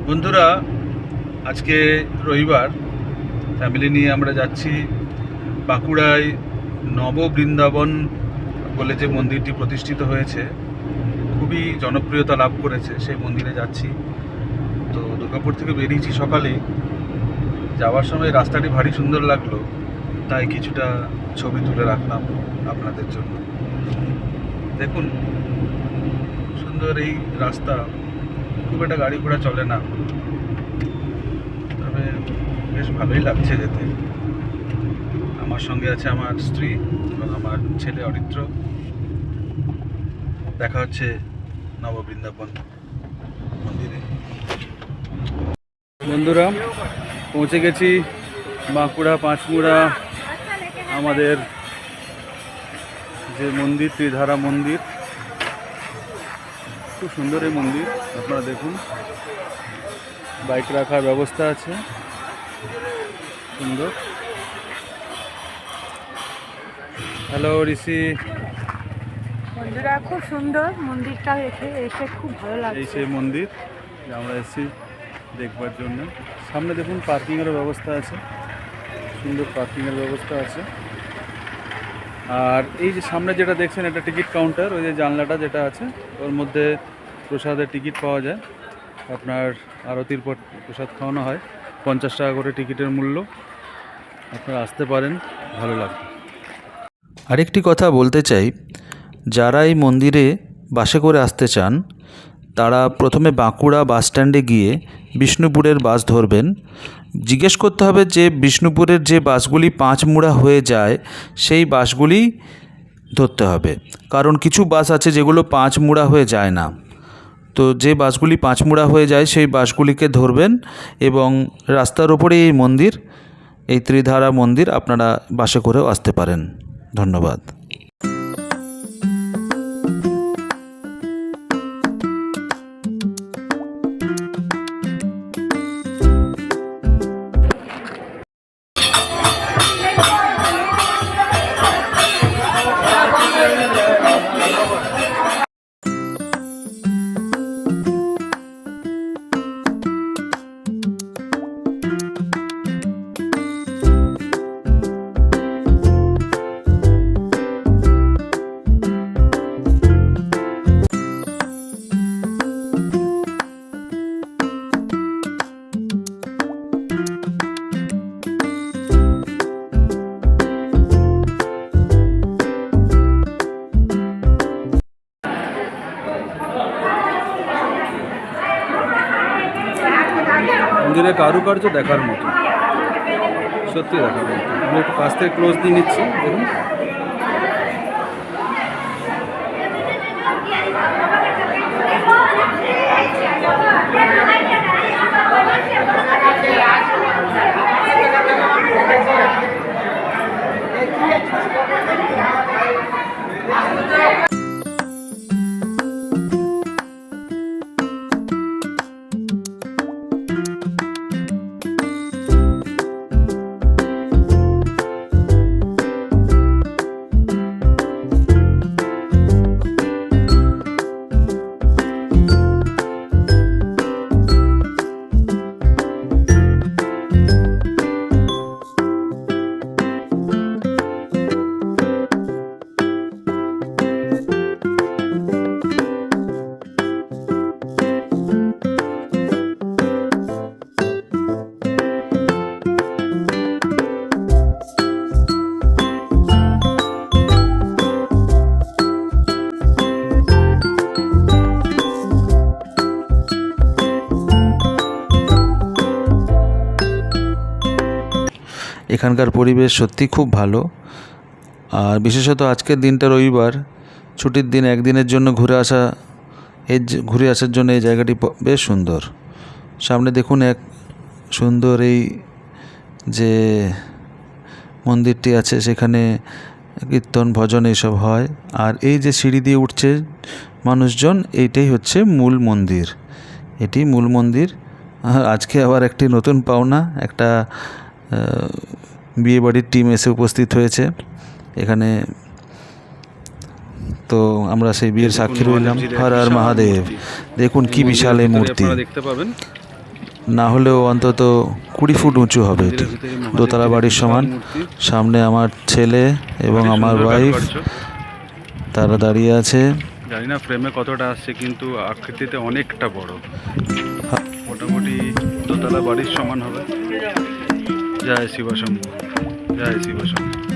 বন্ধুরা, আজকে রবিবার ফ্যামিলি নিয়ে আমরা যাচ্ছি বাঁকুড়ায় নববৃন্দাবন বলে যে মন্দিরটি প্রতিষ্ঠিত হয়েছে, খুবই জনপ্রিয়তা লাভ করেছে, সেই মন্দিরে যাচ্ছি। তো দুর্গাপুর থেকে বেরিয়েছি সকালে, যাওয়ার সময় রাস্তাটি ভারী সুন্দর লাগলো, তাই কিছুটা ছবি তুলে রাখলাম আপনাদের জন্য। দেখুন, সুন্দর এই রাস্তা, খুব একটা গাড়ি ঘোড়া চলে না, তবে বেশ ভালোই লাগছে যেতে। আমার সঙ্গে আছে আমার স্ত্রী এবং আমার ছেলে অরিত্র। দেখা হচ্ছে নববৃন্দাবন মন্দিরে। বন্ধুরা, পৌঁছে গেছি বাঁকুড়া পাঁচমুড়া, আমাদের যে মন্দির, ত্রিধারা মন্দির। খুব সুন্দর এই মন্দির, আপনারা দেখুন, বাইক রাখার ব্যবস্থা আছে, সুন্দর। হ্যালো ঋষি। বন্ধুরা, খুব সুন্দর মন্দিরটা এসে খুব ভালো লাগছে। এই সেই মন্দির যে আমরা এসেছি দেখবার জন্য। সামনে দেখুন পার্কিংয়ের ব্যবস্থা আছে, সুন্দর পার্কিংয়ের ব্যবস্থা আছে। আর এই যে সামনে যেটা দেখছেন, এটা টিকিট কাউন্টার। ওই যে জানলাটা যেটা আছে, ওর মধ্যে প্রসাদের টিকিট পাওয়া যায়। আপনার আরতির পর প্রসাদ খাওয়ানো হয়, 50 টাকা করে টিকিটের মূল্য। আপনারা আসতে পারেন, ভালো লাগবে। আরেকটি কথা বলতে চাই, যারা এই মন্দিরে বাসে করে আসতে চান তারা প্রথমে বাঁকুড়া বাস স্ট্যান্ডে গিয়ে বিষ্ণুপুরের বাস ধরবেন। জিজ্ঞেস করতে হবে যে বিষ্ণুপুরের যে বাসগুলি পাঁচমুড়া হয়ে যায় সেই বাসগুলি ধরতে হবে, কারণ কিছু বাস আছে যেগুলো পাঁচমুড়া হয়ে যায় না। তো যে বাসগুলি পাঁচমুড়া হয়ে যায় সেই বাসগুলিকে ধরবেন, এবং রাস্তার ওপরেই এই মন্দির, এই ত্রিধারা মন্দির, আপনারা বাসে করেও আসতে পারেন। ধন্যবাদ। মন্দিরের কারুকার্য দেখার মতো, সত্যি দেখার মতো। আমি একটু কাছ থেকে ক্লোজ দিয়ে নিচ্ছি, দেখুন। এখানকার পরিবেশ সত্যি খুব ভালো। আর বিশেষত আজকের দিনটা রবিবার, ছুটির দিন, একদিনের জন্য ঘুরে আসার জন্য এই জায়গাটি বেশ সুন্দর। সামনে দেখুন এক সুন্দর এই যে মন্দিরটি আছে, সেখানে কীর্তন ভজন এইসব হয়। আর এই যে সিঁড়ি দিয়ে উঠছে মানুষজন, এইটাই হচ্ছে মূল মন্দির। এটি মূল মন্দির। আজকে আবার একটি নতুন পাওনা, একটা বিয়েবাড়ির টিম এসে উপস্থিত হয়েছে এখানে। তো আমরা সেই বিয়ের সাক্ষী রইলাম। হর হর মহাদেব। দেখুন কি বিশাল এই মূর্তি। দেখতে পাবেন না হলেও অন্তত 20 ফুট উঁচু হবে এটি, দোতলা বাড়ির সমান। সামনে আমার ছেলে এবং আমার ওয়াইফ তারা দাঁড়িয়ে আছে। জানি না ফ্রেমে কতটা আসছে, কিন্তু আকৃতিতে অনেকটা বড়, মোটামুটি দোতলা বাড়ির সমান হবে। জয় শিব শম্ভু, জয় শিব শম্ভু।